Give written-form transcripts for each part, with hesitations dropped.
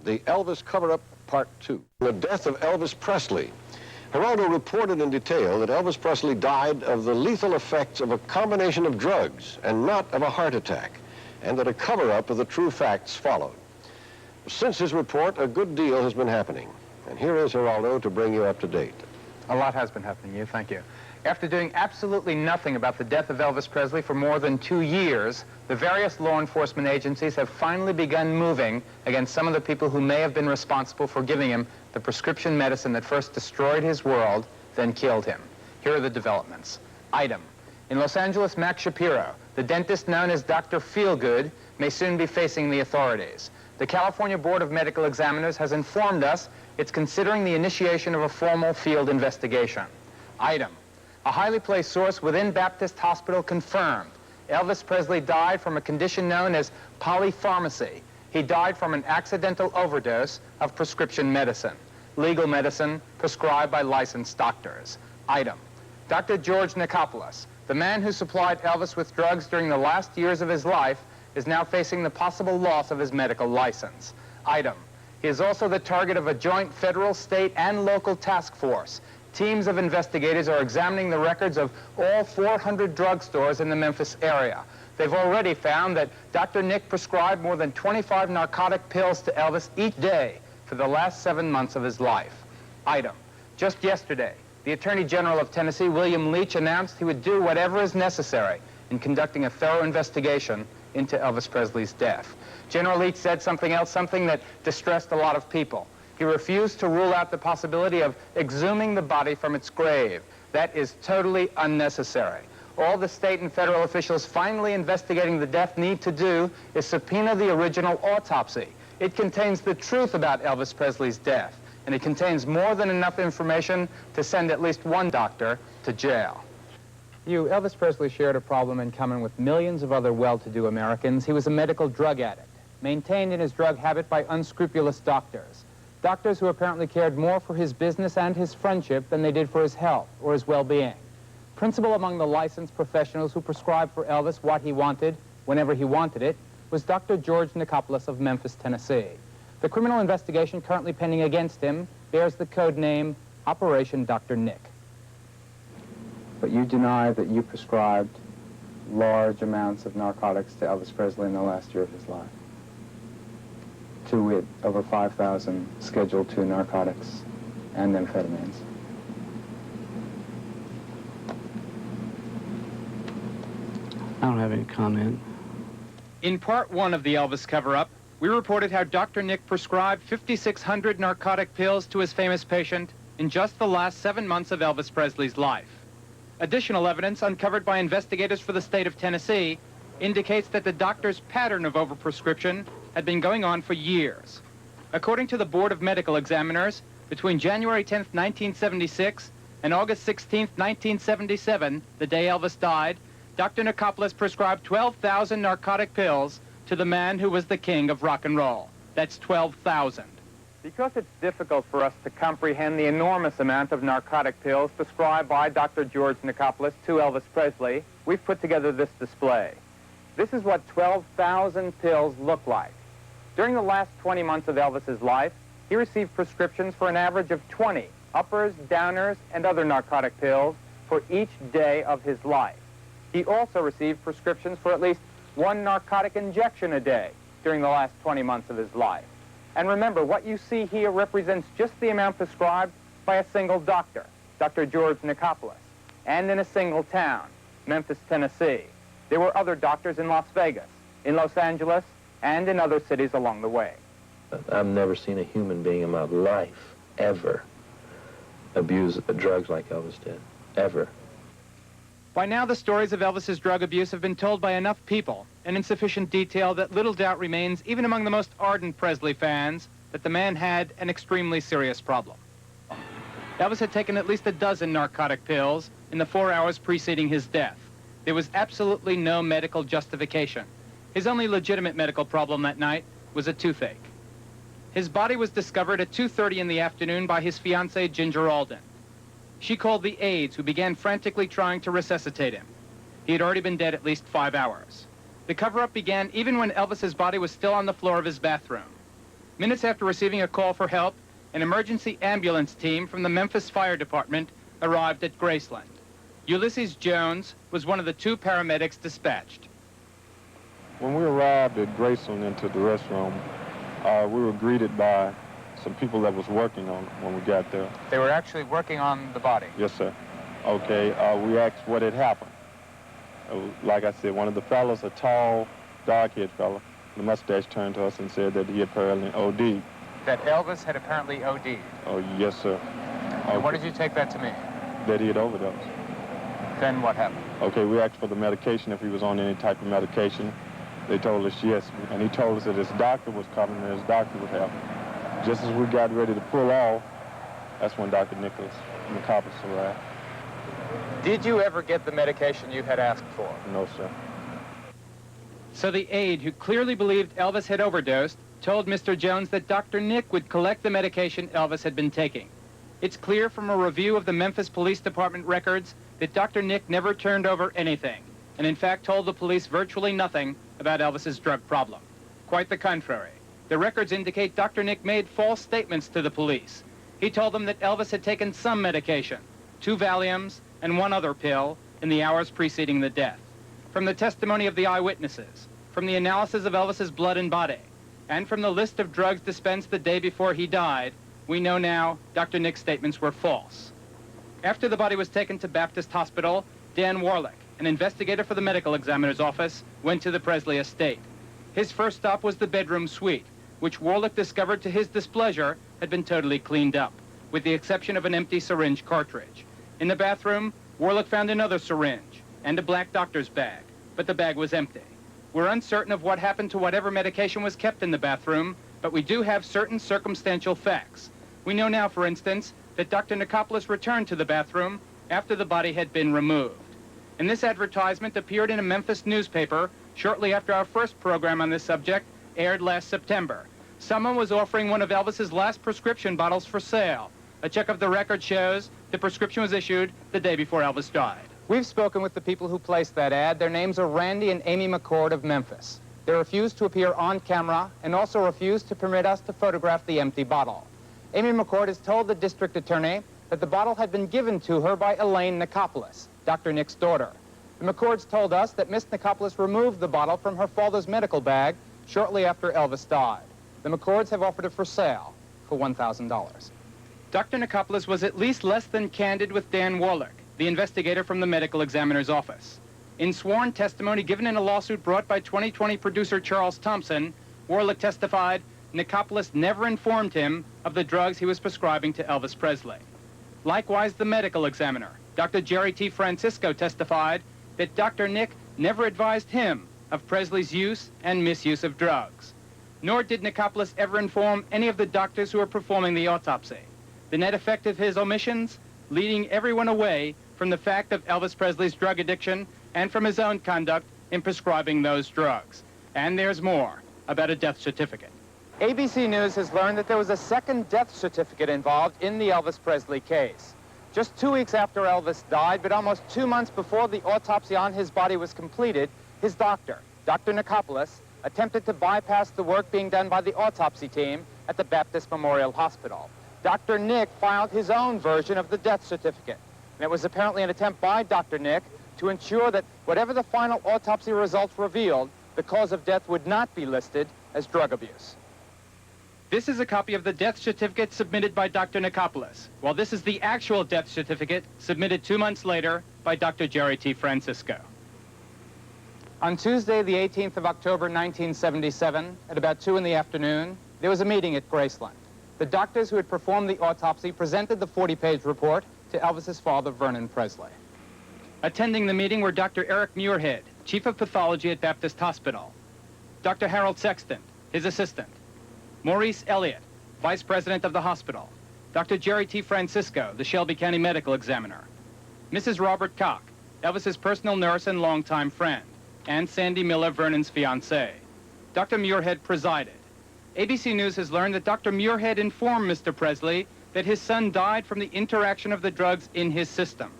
The Elvis Cover-Up Part 2. The death of Elvis Presley. Geraldo reported in detail that Elvis Presley died of the lethal effects of a combination of drugs and not of a heart attack, and that a cover-up of the true facts followed. Since his report, a good deal has been happening. And here is Geraldo to bring you up to date. A lot has been happening, thank you. After doing absolutely nothing about the death of Elvis Presley for more than 2 years, the various law enforcement agencies have finally begun moving against some of the people who may have been responsible for giving him the prescription medicine that first destroyed his world, then killed him. Here are the developments. Item. In Los Angeles, Max Shapiro, the dentist known as Dr. Feelgood, may soon be facing the authorities. The California Board of Medical Examiners has informed us it's considering the initiation of a formal field investigation. Item. A highly placed source within Baptist Hospital confirmed Elvis Presley died from a condition known as polypharmacy. He died from an accidental overdose of prescription medicine, legal medicine prescribed by licensed doctors. Item. Dr. George Nichopoulos, the man who supplied Elvis with drugs during the last years of his life, is now facing the possible loss of his medical license. Item. He is also the target of a joint federal, state, and local task force. Teams of investigators are examining the records of all 400 drugstores in the Memphis area. They've already found that Dr. Nick prescribed more than 25 narcotic pills to Elvis each day for the last 7 months of his life. Item. Just yesterday, the Attorney General of Tennessee, William Leach, announced he would do whatever is necessary in conducting a thorough investigation into Elvis Presley's death. General Leach said something else, something that distressed a lot of people. He refused to rule out the possibility of exhuming the body from its grave. That is totally unnecessary. All the state and federal officials finally investigating the death need to do is subpoena the original autopsy. It contains the truth about Elvis Presley's death, and it contains more than enough information to send at least one doctor to jail. Elvis Presley shared a problem in common with millions of other well-to-do Americans. He was a medical drug addict, maintained in his drug habit by unscrupulous doctors. Doctors who apparently cared more for his business and his friendship than they did for his health or his well-being. Principal among the licensed professionals who prescribed for Elvis what he wanted, whenever he wanted it, was Dr. George Nichopoulos of Memphis, Tennessee. The criminal investigation currently pending against him bears the code name Operation Dr. Nick. But you deny that you prescribed large amounts of narcotics to Elvis Presley in the last year of his life. To wit, over 5,000 Schedule II narcotics and amphetamines. I don't have any comment. In part 1 of the Elvis cover-up, we reported how Dr. Nick prescribed 5,600 narcotic pills to his famous patient in just the last 7 months of Elvis Presley's life. Additional evidence uncovered by investigators for the state of Tennessee indicates that the doctor's pattern of overprescription had been going on for years. According to the Board of Medical Examiners, between January 10, 1976 and August 16, 1977, the day Elvis died, Dr. Nichopoulos prescribed 12,000 narcotic pills to the man who was the king of rock and roll. That's 12,000. Because it's difficult for us to comprehend the enormous amount of narcotic pills prescribed by Dr. George Nichopoulos to Elvis Presley, we've put together this display. This is what 12,000 pills look like. During the last 20 months of Elvis's life, he received prescriptions for an average of 20 uppers, downers, and other narcotic pills for each day of his life. He also received prescriptions for at least 1 narcotic injection a day during the last 20 months of his life. And remember, what you see here represents just the amount prescribed by a single doctor, Dr. George Nichopoulos, and in a single town, Memphis, Tennessee. There were other doctors in Las Vegas, in Los Angeles, and in other cities along the way. I've never seen a human being in my life ever abuse drugs like Elvis did, ever. By now, the stories of Elvis's drug abuse have been told by enough people and in sufficient detail that little doubt remains, even among the most ardent Presley fans, that the man had an extremely serious problem. Elvis had taken at least a dozen narcotic pills in the 4 hours preceding his death. There was absolutely no medical justification. His only legitimate medical problem that night was a toothache. His body was discovered at 2:30 in the afternoon by his fiancée, Ginger Alden. She called the aides, who began frantically trying to resuscitate him. He had already been dead at least 5 hours. The cover-up began even when Elvis's body was still on the floor of his bathroom. Minutes after receiving a call for help, an emergency ambulance team from the Memphis Fire Department arrived at Graceland. Ulysses Jones was one of the 2 paramedics dispatched. When we arrived at Graceland into the restroom, we were greeted by some people that was working on it when we got there. They were actually working on the body. Yes, sir. Okay, we asked what had happened. Like I said, one of the fellows, a tall, dark-haired fellow, the mustache, turned to us and said that he had apparently OD'd. That Elvis had apparently OD'd. Oh, yes, sir. And what did you take that to mean? That he had overdosed. Then what happened? Okay, we asked for the medication, if he was on any type of medication. They told us yes, and he told us that his doctor was coming and his doctor would help him. Just as we got ready to pull off, that's when Dr. Nicholas Nicopolis arrived. Did you ever get the medication you had asked for? No, sir. So the aide, who clearly believed Elvis had overdosed, told Mr. Jones that Dr. Nick would collect the medication Elvis had been taking. It's clear from a review of the Memphis Police Department records that Dr. Nick never turned over anything, and in fact told the police virtually nothing about Elvis's drug problem. Quite the contrary. The records indicate Dr. Nick made false statements to the police. He told them that Elvis had taken some medication, 2 Valiums and 1 other pill, in the hours preceding the death. From the testimony of the eyewitnesses, from the analysis of Elvis's blood and body, and from the list of drugs dispensed the day before he died, we know now Dr. Nick's statements were false. After the body was taken to Baptist Hospital, Dan Warlick, an investigator for the medical examiner's office, went to the Presley estate. His first stop was the bedroom suite, which Warlick discovered to his displeasure had been totally cleaned up, with the exception of an empty syringe cartridge. In the bathroom, Warlick found another syringe and a black doctor's bag, but the bag was empty. We're uncertain of what happened to whatever medication was kept in the bathroom, but we do have certain circumstantial facts. We know now, for instance, that Dr. Nicopolis returned to the bathroom after the body had been removed. And this advertisement appeared in a Memphis newspaper shortly after our first program on this subject aired last September. Someone was offering one of Elvis's last prescription bottles for sale. A check of the record shows the prescription was issued the day before Elvis died. We've spoken with the people who placed that ad. Their names are Randy and Amy McCord of Memphis. They refused to appear on camera and also refused to permit us to photograph the empty bottle. Amy McCord has told the district attorney that the bottle had been given to her by Elaine Nicopolis, Dr. Nick's daughter. The McCords told us that Miss Nicopolis removed the bottle from her father's medical bag shortly after Elvis died. The McCords have offered it for sale for $1,000. Dr. Nicopolis was at least less than candid with Dan Warlick, the investigator from the medical examiner's office. In sworn testimony given in a lawsuit brought by 2020 producer Charles Thompson, Warlick testified Nicopolis never informed him of the drugs he was prescribing to Elvis Presley. Likewise, the medical examiner, Dr. Jerry T. Francisco, testified that Dr. Nick never advised him of Presley's use and misuse of drugs. Nor did Nicopolis ever inform any of the doctors who were performing the autopsy. The net effect of his omissions, leading everyone away from the fact of Elvis Presley's drug addiction and from his own conduct in prescribing those drugs. And there's more about a death certificate. ABC News has learned that there was a second death certificate involved in the Elvis Presley case. Just 2 weeks after Elvis died, but almost 2 months before the autopsy on his body was completed, his doctor, Dr. Nicopolis, attempted to bypass the work being done by the autopsy team at the Baptist Memorial Hospital. Dr. Nick filed his own version of the death certificate, and it was apparently an attempt by Dr. Nick to ensure that whatever the final autopsy results revealed, the cause of death would not be listed as drug abuse. This is a copy of the death certificate submitted by Dr. Nicopolis, while this is the actual death certificate submitted 2 months later by Dr. Jerry T. Francisco. On Tuesday, the 18th of October, 1977, at about 2 in the afternoon, there was a meeting at Graceland. The doctors who had performed the autopsy presented the 40-page report to Elvis's father, Vernon Presley. Attending the meeting were Dr. Eric Muirhead, Chief of Pathology at Baptist Hospital, Dr. Harold Sexton, his assistant, Maurice Elliott, Vice President of the hospital, Dr. Jerry T. Francisco, the Shelby County Medical Examiner, Mrs. Robert Koch, Elvis's personal nurse and longtime friend, and Sandy Miller, Vernon's fiancée. Dr. Muirhead presided. ABC News has learned that Dr. Muirhead informed Mr. Presley that his son died from the interaction of the drugs in his system.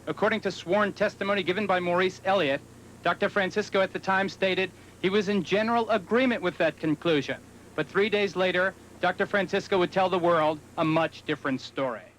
According to sworn testimony given by Maurice Elliott, Dr. Francisco at the time stated he was in general agreement with that conclusion. But 3 days later, Dr. Francisco would tell the world a much different story.